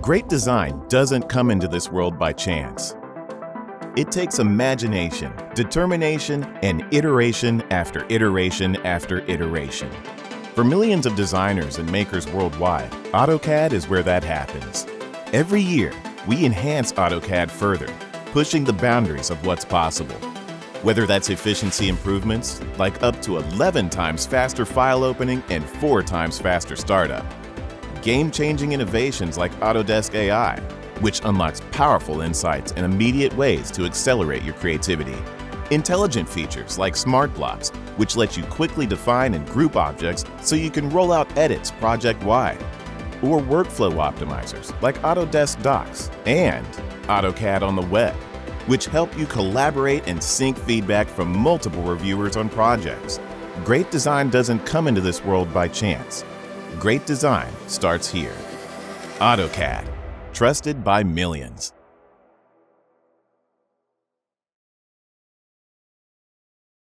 Great design doesn't come into this world by chance. It takes imagination, determination, and iteration after iteration after iteration. For millions of designers and makers worldwide, AutoCAD is where that happens. Every year, we enhance AutoCAD further, pushing the boundaries of what's possible. Whether that's efficiency improvements, like up to 11 times faster file opening and 4 times faster startup. Game-changing innovations like Autodesk AI, which unlocks powerful insights and immediate ways to accelerate your creativity. Intelligent features like Smart Blocks, which let you quickly define and group objects so you can roll out edits project-wide. Or workflow optimizers like Autodesk Docs and AutoCAD on the web, which help you collaborate and sync feedback from multiple reviewers on projects. Great design doesn't come into this world by chance. Great design starts here. AutoCAD, trusted by millions.